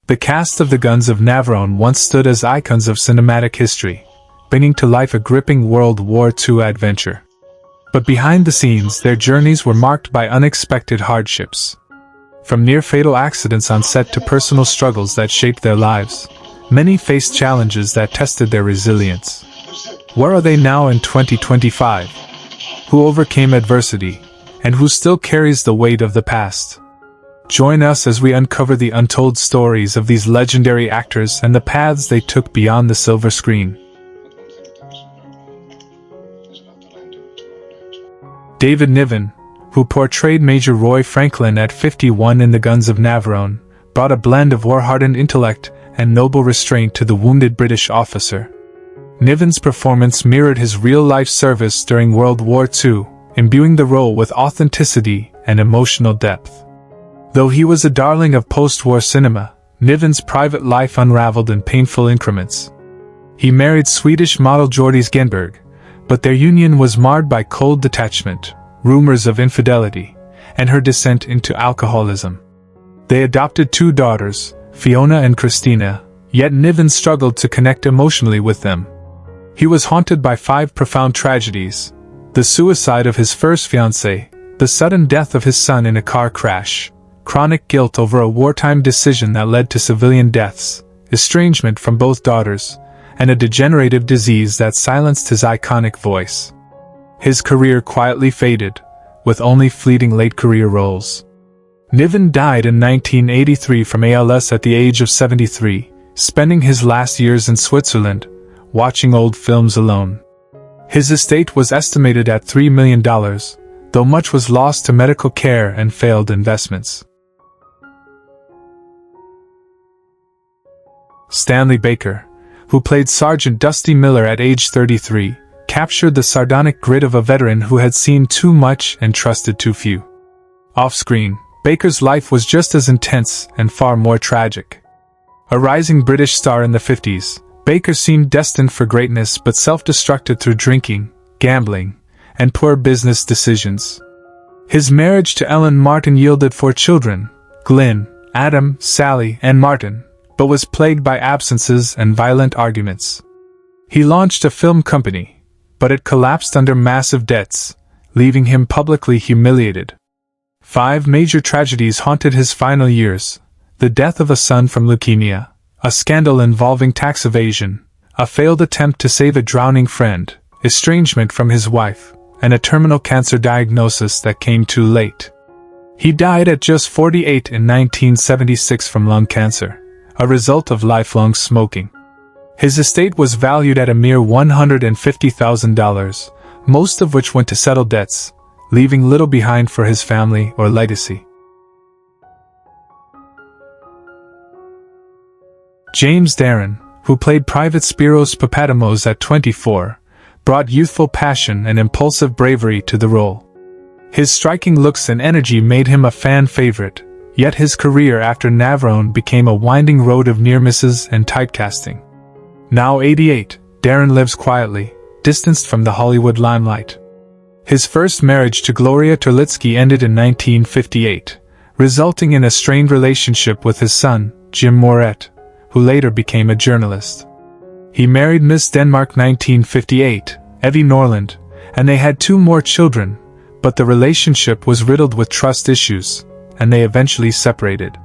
The cast of the Guns of Navarone once stood as icons of cinematic history, bringing to life a gripping World War II adventure. But behind the scenes, their journeys were marked by unexpected hardships. From near-fatal accidents on set to personal struggles that shaped their lives, many faced challenges that tested their resilience. Where are they now in 2025? Who overcame adversity, and who still carries the weight of the past? Join us as we uncover the untold stories of these legendary actors and the paths they took beyond the silver screen. David Niven, who portrayed Major Roy Franklin at 51 in the Guns of Navarone, brought a blend of war-hardened intellect and noble restraint to the wounded British officer. Niven's performance mirrored his real-life service during World War II, imbuing the role with authenticity and emotional depth. Though he was a darling of post-war cinema, Niven's private life unraveled in painful increments. He married Swedish model Jordis Genberg, but their union was marred by cold detachment, rumors of infidelity, and her descent into alcoholism. They adopted 2 daughters, Fiona and Christina, yet Niven struggled to connect emotionally with them. He was haunted by 5 profound tragedies: the suicide of his first fiancée, the sudden death of his son in a car crash, chronic guilt over a wartime decision that led to civilian deaths, estrangement from both daughters, and a degenerative disease that silenced his iconic voice. His career quietly faded, with only fleeting late-career roles. Niven died in 1983 from ALS at the age of 73, spending his last years in Switzerland, watching old films alone. His estate was estimated at $3 million, though much was lost to medical care and failed investments. Stanley Baker, who played Sergeant Dusty Miller at age 33, captured the sardonic grit of a veteran who had seen too much and trusted too few. Off-screen, Baker's life was just as intense and far more tragic. A rising British star in the 50s, Baker seemed destined for greatness but self-destructed through drinking, gambling, and poor business decisions. His marriage to Ellen Martin yielded 4 children, Glyn, Adam, Sally, and Martin, but was plagued by absences and violent arguments. He launched a film company, but it collapsed under massive debts, leaving him publicly humiliated. 5 major tragedies haunted his final years: the death of a son from leukemia, a scandal involving tax evasion, a failed attempt to save a drowning friend, estrangement from his wife, and a terminal cancer diagnosis that came too late. He died at just 48 in 1976 from lung cancer, a result of lifelong smoking. His estate was valued at a mere $150,000, most of which went to settle debts, leaving little behind for his family or legacy. James Darren, who played Private Spiros Papademos at 24, brought youthful passion and impulsive bravery to the role. His striking looks and energy made him a fan favorite, yet his career after Navarone became a winding road of near misses and typecasting. Now 88, Darren lives quietly, distanced from the Hollywood limelight. His first marriage to Gloria Terlitsky ended in 1958, resulting in a strained relationship with his son, Jim Moret, who later became a journalist. He married Miss Denmark 1958, Evie Norland, and they had 2 more children, but the relationship was riddled with trust issues, and they eventually separated.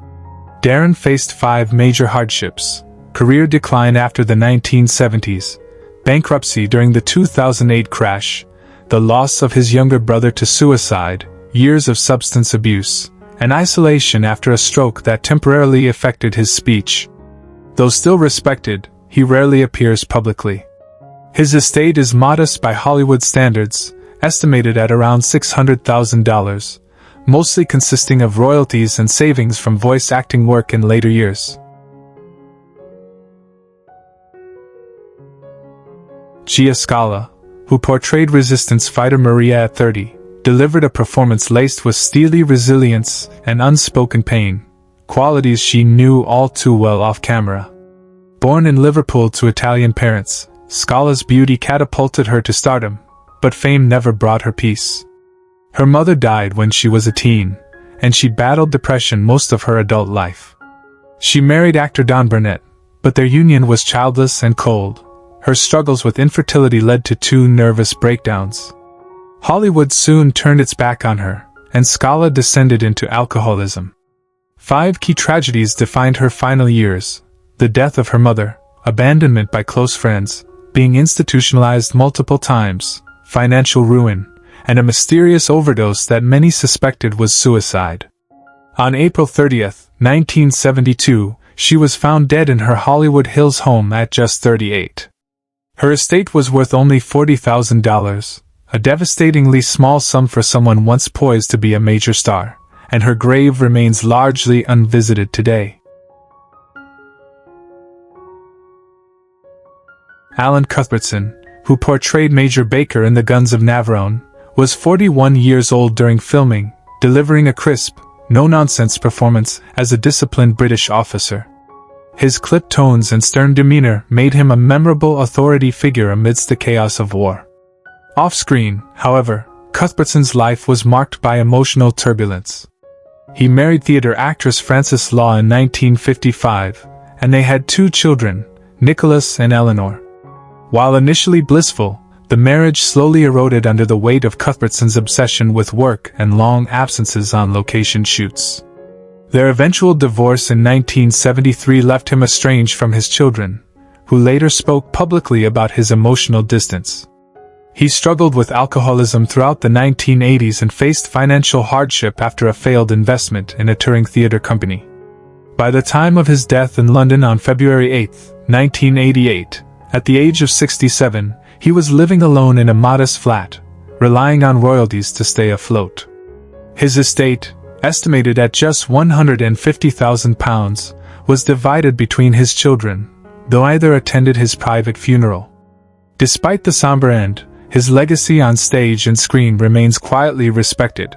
Darren faced 5 major hardships: career decline after the 1970s, bankruptcy during the 2008 crash, the loss of his younger brother to suicide, years of substance abuse, and isolation after a stroke that temporarily affected his speech. Though still respected, he rarely appears publicly. His estate is modest by Hollywood standards, estimated at around $600,000, mostly consisting of royalties and savings from voice acting work in later years. Gia Scala, who portrayed resistance fighter Maria at 30, delivered a performance laced with steely resilience and unspoken pain, qualities she knew all too well off-camera. Born in Liverpool to Italian parents, Scala's beauty catapulted her to stardom, but fame never brought her peace. Her mother died when she was a teen, and she battled depression most of her adult life. She married actor Don Burnett, but their union was childless and cold. Her struggles with infertility led to 2 nervous breakdowns. Hollywood soon turned its back on her, and Scala descended into alcoholism. 5 key tragedies defined her final years: the death of her mother, abandonment by close friends, being institutionalized multiple times, financial ruin, and a mysterious overdose that many suspected was suicide. On April 30, 1972, she was found dead in her Hollywood Hills home at just 38. Her estate was worth only $40,000, a devastatingly small sum for someone once poised to be a major star, and her grave remains largely unvisited today. Alan Cuthbertson, who portrayed Major Baker in the Guns of Navarone, was 41 years old during filming, delivering a crisp, no-nonsense performance as a disciplined British officer. His clipped tones and stern demeanor made him a memorable authority figure amidst the chaos of war. Off-screen, however, Cuthbertson's life was marked by emotional turbulence. He married theater actress Frances Law in 1955, and they had 2 children, Nicholas and Eleanor. While initially blissful, the marriage slowly eroded under the weight of Cuthbertson's obsession with work and long absences on location shoots. Their eventual divorce in 1973 left him estranged from his children, who later spoke publicly about his emotional distance. He struggled with alcoholism throughout the 1980s and faced financial hardship after a failed investment in a touring theater company. By the time of his death in London on February 8, 1988, at the age of 67, he was living alone in a modest flat, relying on royalties to stay afloat. His estate, estimated at just £150,000, was divided between his children, though neither attended his private funeral. Despite the somber end, his legacy on stage and screen remains quietly respected.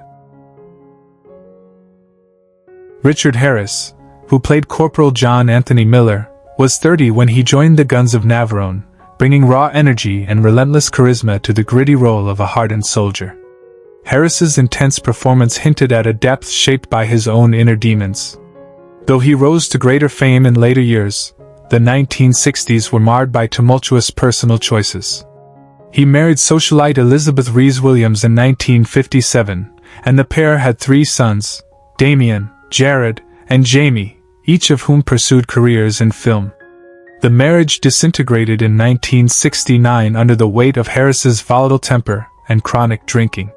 Richard Harris, who played Corporal John Anthony Miller, was 30 when he joined the Guns of Navarone, bringing raw energy and relentless charisma to the gritty role of a hardened soldier. Harris's intense performance hinted at a depth shaped by his own inner demons. Though he rose to greater fame in later years, the 1960s were marred by tumultuous personal choices. He married socialite Elizabeth Rees Williams in 1957, and the pair had 3 sons, Damien, Jared, and Jamie, each of whom pursued careers in film. The marriage disintegrated in 1969 under the weight of Harris's volatile temper and chronic drinking.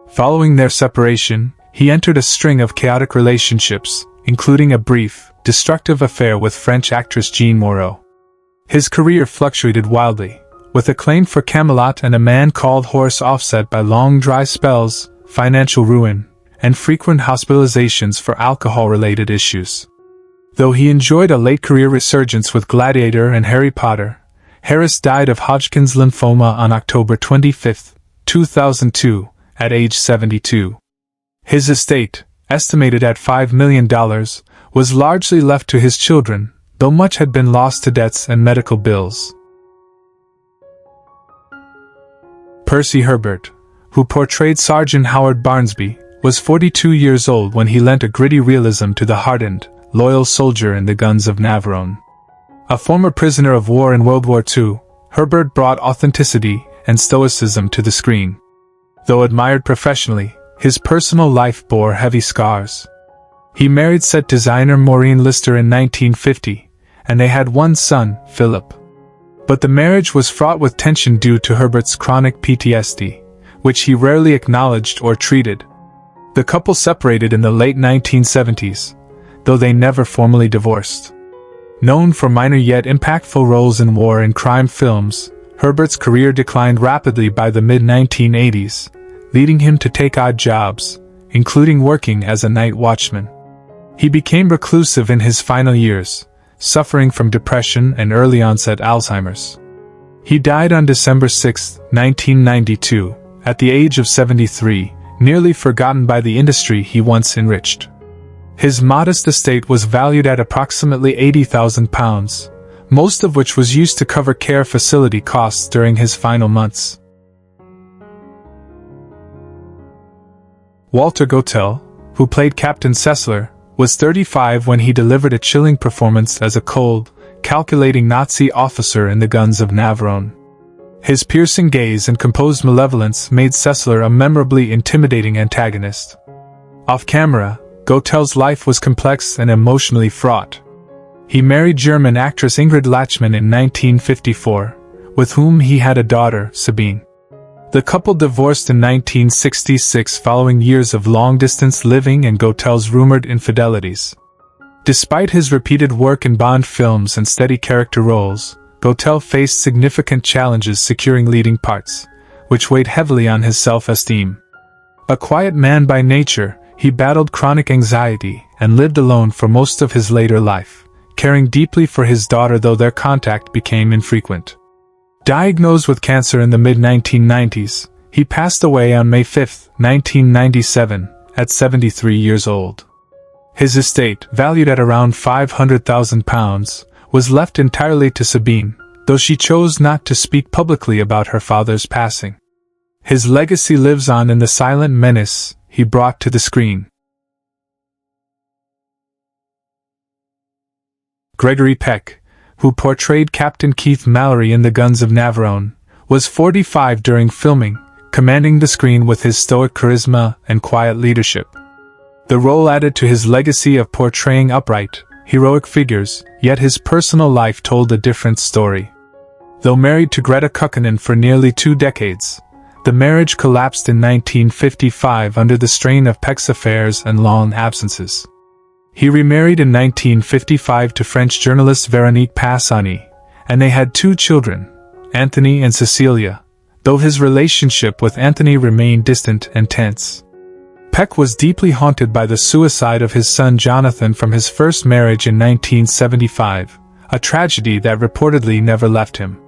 Following their separation, he entered a string of chaotic relationships, including a brief, destructive affair with French actress Jean Moreau. His career fluctuated wildly, with acclaim for Camelot and A Man Called Horace offset by long dry spells, financial ruin, and frequent hospitalizations for alcohol-related issues. Though he enjoyed a late career resurgence with Gladiator and Harry Potter, Harris died of Hodgkin's lymphoma on October 25, 2002, at age 72. His estate, estimated at $5 million, was largely left to his children, though much had been lost to debts and medical bills. Percy Herbert, who portrayed Sergeant Howard Barnsby, was 42 years old when he lent a gritty realism to the hardened, loyal soldier in the Guns of Navarone. A former prisoner of war in World War II, Herbert brought authenticity and stoicism to the screen. Though admired professionally, his personal life bore heavy scars. He married set designer Maureen Lister in 1950, and they had 1 son, Philip. But the marriage was fraught with tension due to Herbert's chronic PTSD, which he rarely acknowledged or treated. The couple separated in the late 1970s, though they never formally divorced. Known for minor yet impactful roles in war and crime films, Herbert's career declined rapidly by the mid-1980s, leading him to take odd jobs, including working as a night watchman. He became reclusive in his final years, suffering from depression and early-onset Alzheimer's. He died on December 6, 1992, at the age of 73, nearly forgotten by the industry he once enriched. His modest estate was valued at approximately £80,000, most of which was used to cover care facility costs during his final months. Walter Gotell, who played Captain Sessler, was 35 when he delivered a chilling performance as a cold, calculating Nazi officer in the Guns of Navarone. His piercing gaze and composed malevolence made Sessler a memorably intimidating antagonist. Off-camera, Goetel's life was complex and emotionally fraught. He married German actress Ingrid Lachmann in 1954, with whom he had a daughter, Sabine. The couple divorced in 1966 following years of long-distance living and Goetel's rumored infidelities. Despite his repeated work in Bond films and steady character roles, Goetel faced significant challenges securing leading parts, which weighed heavily on his self-esteem. A quiet man by nature, he battled chronic anxiety and lived alone for most of his later life, caring deeply for his daughter though their contact became infrequent. Diagnosed with cancer in the mid-1990s, he passed away on May 5, 1997, at 73 years old. His estate, valued at around £500,000, was left entirely to Sabine, though she chose not to speak publicly about her father's passing. His legacy lives on in the silent menace he brought to the screen. Gregory Peck, who portrayed Captain Keith Mallory in the Guns of Navarone, was 45 during filming, commanding the screen with his stoic charisma and quiet leadership. The role added to his legacy of portraying upright, heroic figures, yet his personal life told a different story. Though married to Greta Kukkonen for nearly 2 decades, the marriage collapsed in 1955 under the strain of Peck's affairs and long absences. He remarried in 1955 to French journalist Véronique Passani, and they had 2 children, Anthony and Cecilia, though his relationship with Anthony remained distant and tense. Peck was deeply haunted by the suicide of his son Jonathan from his first marriage in 1975, a tragedy that reportedly never left him.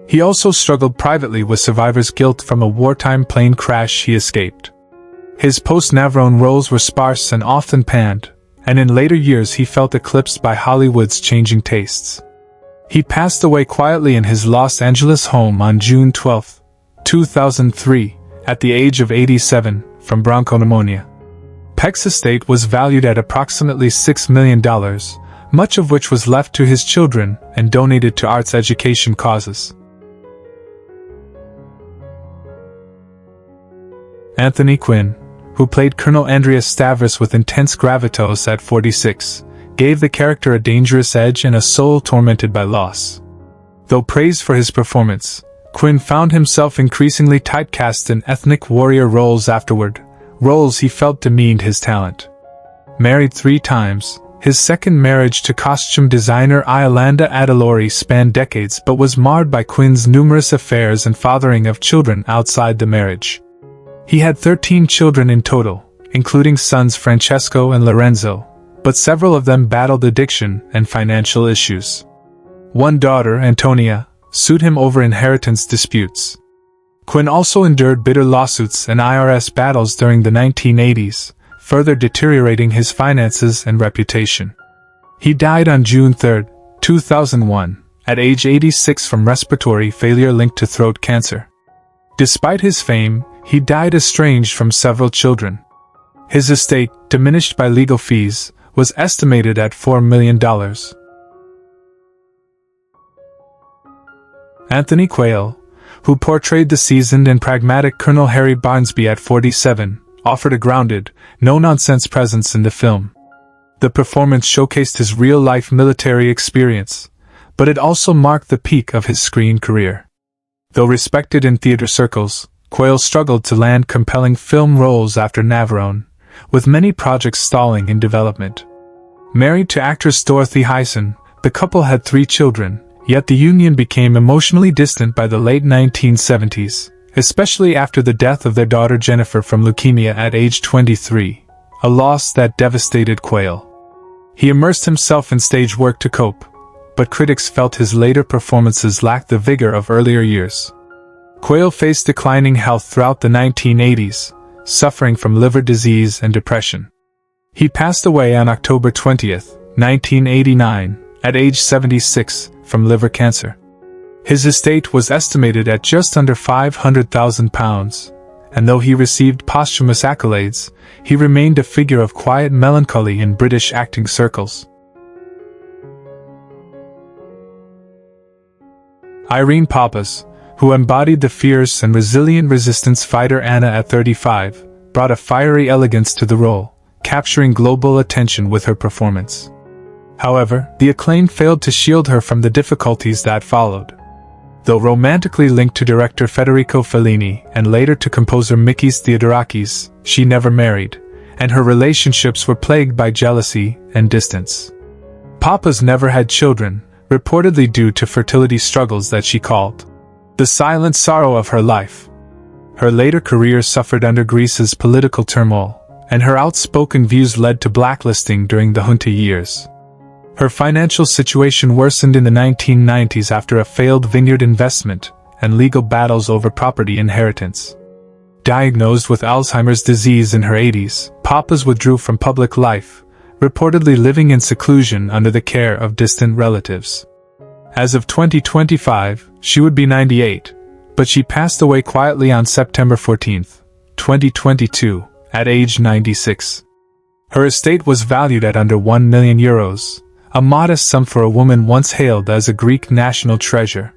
He also struggled privately with survivor's guilt from a wartime plane crash he escaped. His post-Navarone roles were sparse and often panned, and in later years he felt eclipsed by Hollywood's changing tastes. He passed away quietly in his Los Angeles home on June 12, 2003, at the age of 87, from bronchopneumonia. Peck's estate was valued at approximately $6 million, much of which was left to his children and donated to arts education causes. Anthony Quinn, who played Colonel Andreas Stavros with intense gravitas at 46, gave the character a dangerous edge and a soul tormented by loss. Though praised for his performance, Quinn found himself increasingly typecast in ethnic warrior roles afterward, roles he felt demeaned his talent. Married 3 times, his second marriage to costume designer Iolanda Adalori spanned decades but was marred by Quinn's numerous affairs and fathering of children outside the marriage. He had 13 children in total, including sons Francesco and Lorenzo, but several of them battled addiction and financial issues. One daughter, Antonia, sued him over inheritance disputes. Quinn also endured bitter lawsuits and IRS battles during the 1980s, further deteriorating his finances and reputation. He died on June 3, 2001, at age 86 from respiratory failure linked to throat cancer. Despite his fame, he died estranged from several children. His estate, diminished by legal fees, was estimated at $4 million. Anthony Quayle, who portrayed the seasoned and pragmatic Colonel Harry Barnsby at 47, offered a grounded, no-nonsense presence in the film. The performance showcased his real-life military experience, but it also marked the peak of his screen career. Though respected in theater circles, Quayle struggled to land compelling film roles after Navarone, with many projects stalling in development. Married to actress Dorothy Hyson, the couple had 3 children, yet the union became emotionally distant by the late 1970s, especially after the death of their daughter Jennifer from leukemia at age 23, a loss that devastated Quayle. He immersed himself in stage work to cope, but critics felt his later performances lacked the vigor of earlier years. Quayle faced declining health throughout the 1980s, suffering from liver disease and depression. He passed away on October 20, 1989, at age 76, from liver cancer. His estate was estimated at just under £500,000, and though he received posthumous accolades, he remained a figure of quiet melancholy in British acting circles. Irene Pappas, who embodied the fierce and resilient resistance fighter Anna at 35, brought a fiery elegance to the role, capturing global attention with her performance. However, the acclaim failed to shield her from the difficulties that followed. Though romantically linked to director Federico Fellini and later to composer Mikis Theodorakis, she never married, and her relationships were plagued by jealousy and distance. Pappas never had children, reportedly due to fertility struggles that she called the silent sorrow of her life. Her later career suffered under Greece's political turmoil, and her outspoken views led to blacklisting during the junta years. Her financial situation worsened in the 1990s after a failed vineyard investment and legal battles over property inheritance. Diagnosed with Alzheimer's disease in her 80s, Pappas withdrew from public life, reportedly living in seclusion under the care of distant relatives. As of 2025, she would be 98, but she passed away quietly on September 14, 2022, at age 96. Her estate was valued at under €1 million, a modest sum for a woman once hailed as a Greek national treasure.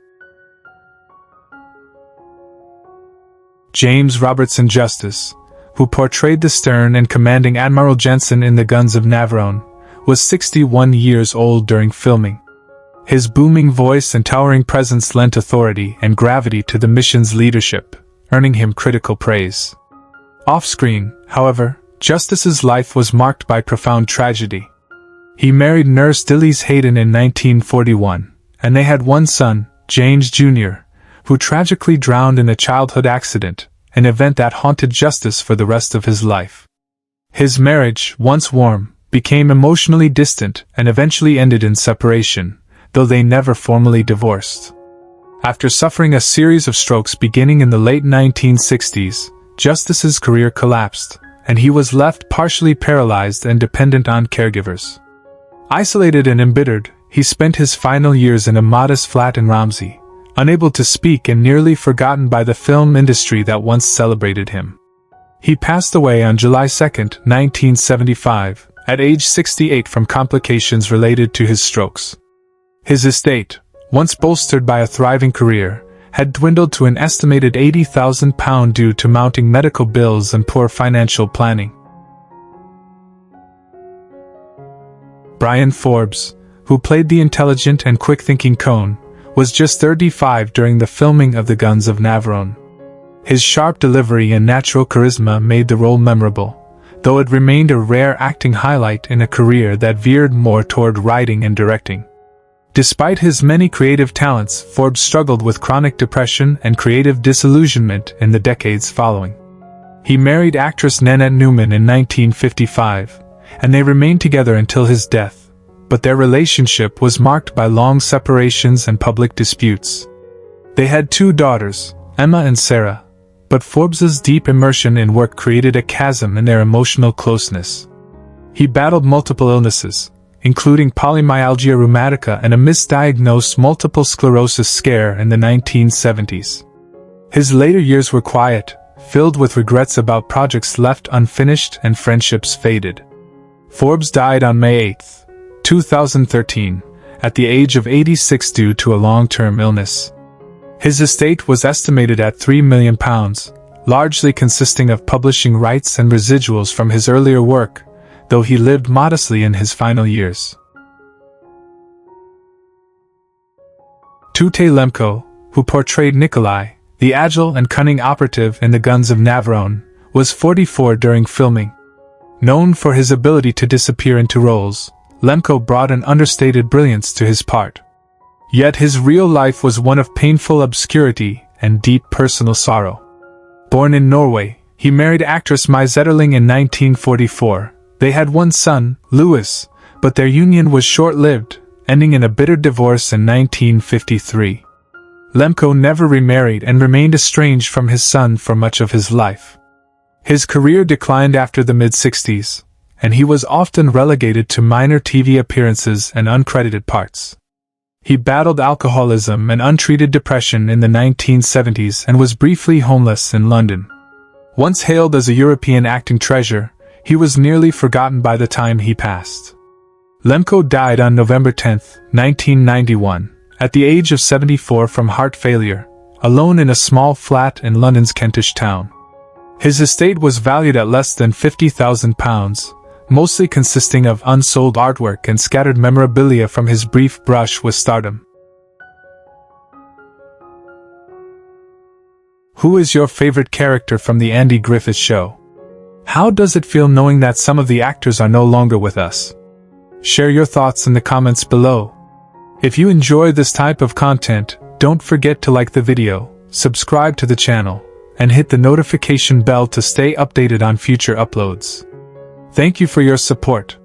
James Robertson Justice, who portrayed the stern and commanding Admiral Jensen in the Guns of Navarone, was 61 years old during filming. His booming voice and towering presence lent authority and gravity to the mission's leadership, earning him critical praise. Off-screen, however, Justice's life was marked by profound tragedy. He married nurse Dilys Hayden in 1941, and they had one son, James Jr., who tragically drowned in a childhood accident, an event that haunted Justice for the rest of his life. His marriage, once warm, became emotionally distant and eventually ended in separation, though they never formally divorced. After suffering a series of strokes beginning in the late 1960s, Justice's career collapsed, and he was left partially paralyzed and dependent on caregivers. Isolated and embittered, he spent his final years in a modest flat in Romsey, unable to speak and nearly forgotten by the film industry that once celebrated him. He passed away on July 2, 1975, at age 68 from complications related to his strokes. His estate, once bolstered by a thriving career, had dwindled to an estimated £80,000 due to mounting medical bills and poor financial planning. Brian Forbes, who played the intelligent and quick-thinking Cone, was just 35 during the filming of the Guns of Navarone. His sharp delivery and natural charisma made the role memorable, though it remained a rare acting highlight in a career that veered more toward writing and directing. Despite his many creative talents, Forbes struggled with chronic depression and creative disillusionment in the decades following. He married actress Nanette Newman in 1955, and they remained together until his death, but their relationship was marked by long separations and public disputes. They had 2 daughters, Emma and Sarah, but Forbes's deep immersion in work created a chasm in their emotional closeness. He battled multiple illnesses, including polymyalgia rheumatica and a misdiagnosed multiple sclerosis scare in the 1970s. His later years were quiet, filled with regrets about projects left unfinished and friendships faded. Forbes died on May 8, 2013, at the age of 86 due to a long-term illness. His estate was estimated at £3 million, largely consisting of publishing rights and residuals from his earlier work, though he lived modestly in his final years. Tute Lemko, who portrayed Nikolai, the agile and cunning operative in the Guns of Navarone, was 44 during filming. Known for his ability to disappear into roles, Lemko brought an understated brilliance to his part. Yet his real life was one of painful obscurity and deep personal sorrow. Born in Norway, he married actress Mai Zetterling in 1944. They had one son, Louis, but their union was short-lived, ending in a bitter divorce in 1953. Lemko never remarried and remained estranged from his son for much of his life. His career declined after the mid-60s, and he was often relegated to minor TV appearances and uncredited parts. He battled alcoholism and untreated depression in the 1970s and was briefly homeless in London. Once hailed as a European acting treasure, he was nearly forgotten by the time he passed. Lemko died on November 10, 1991, at the age of 74 from heart failure, alone in a small flat in London's Kentish town. His estate was valued at less than £50,000, mostly consisting of unsold artwork and scattered memorabilia from his brief brush with stardom. Who is your favorite character from the Andy Griffith Show? How does it feel knowing that some of the actors are no longer with us? Share your thoughts in the comments below. If you enjoy this type of content, don't forget to like the video, subscribe to the channel, and hit the notification bell to stay updated on future uploads. Thank you for your support.